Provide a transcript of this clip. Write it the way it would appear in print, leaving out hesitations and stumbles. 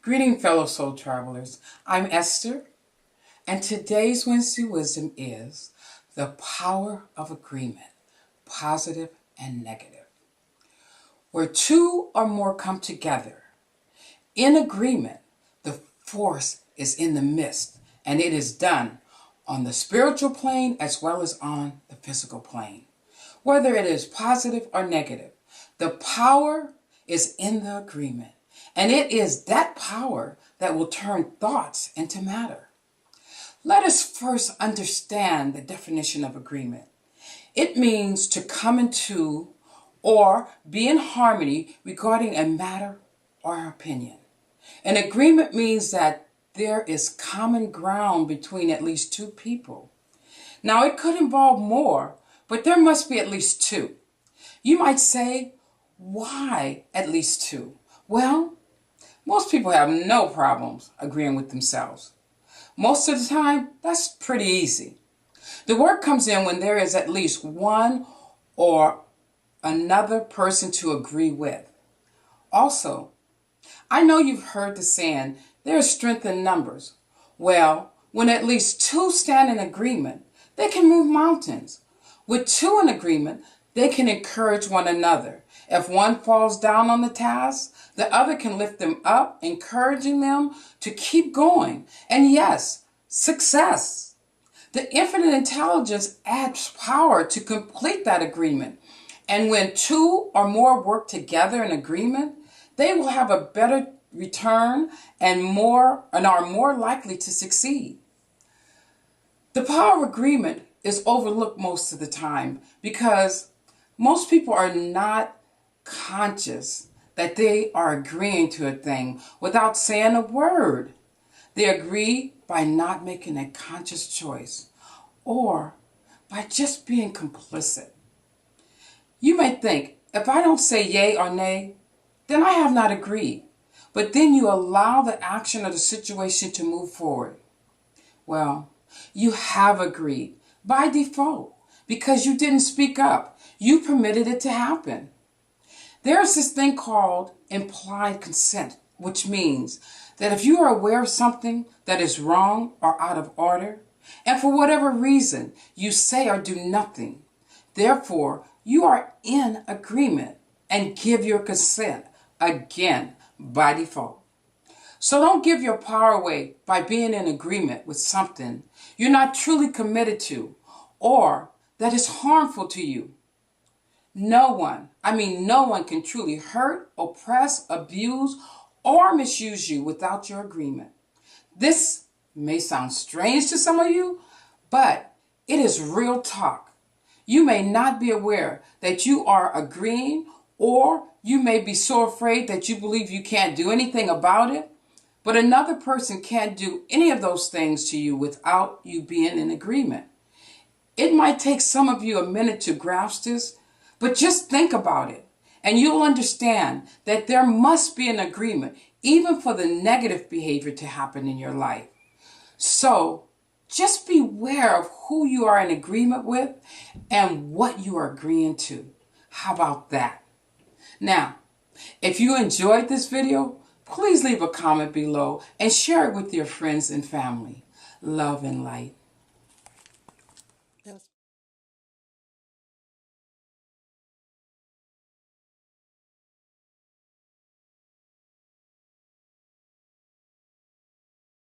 Greeting, fellow soul travelers. I'm Esther, and today's Wednesday Wisdom is the power of agreement, positive and negative. Where two or more come together in agreement, the force is in the midst, and it is done on the spiritual plane as well as on the physical plane. Whether it is positive or negative, the power is in the agreement. And it is that power that will turn thoughts into matter. Let us first understand the definition of agreement. It means to come into or be in harmony regarding a matter or opinion. An agreement means that there is common ground between at least two people. Now, it could involve more, but there must be at least two. You might say, why at least two? Well, most people have no problems agreeing with themselves. Most of the time, that's pretty easy. The work comes in when there is at least one or another person to agree with. Also, I know you've heard the saying, there is strength in numbers. Well, when at least two stand in agreement, they can move mountains. With two in agreement, they can encourage one another. If one falls down on the task, the other can lift them up, encouraging them to keep going. And yes, success. The infinite intelligence adds power to complete that agreement. And when two or more work together in agreement, they will have a better return and are more likely to succeed. The power of agreement is overlooked most of the time because most people are not conscious that they are agreeing to a thing without saying a word. They agree by not making a conscious choice or by just being complicit. You may think, if I don't say yay or nay, then I have not agreed. But then you allow the action of the situation to move forward. Well, you have agreed by default because you didn't speak up. You permitted it to happen. There's this thing called implied consent, which means that if you are aware of something that is wrong or out of order, and for whatever reason you say or do nothing, therefore you are in agreement and give your consent, again, by default. So don't give your power away by being in agreement with something you're not truly committed to or that is harmful to you. No one can truly hurt, oppress, abuse, or misuse you without your agreement. This may sound strange to some of you, but it is real talk. You may not be aware that you are agreeing, or you may be so afraid that you believe you can't do anything about it, but another person can't do any of those things to you without you being in agreement. It might take some of you a minute to grasp this, but just think about it, and you'll understand that there must be an agreement, even for the negative behavior to happen in your life. So just beware of who you are in agreement with and what you are agreeing to. How about that? Now, if you enjoyed this video, please leave a comment below and share it with your friends and family. Love and light.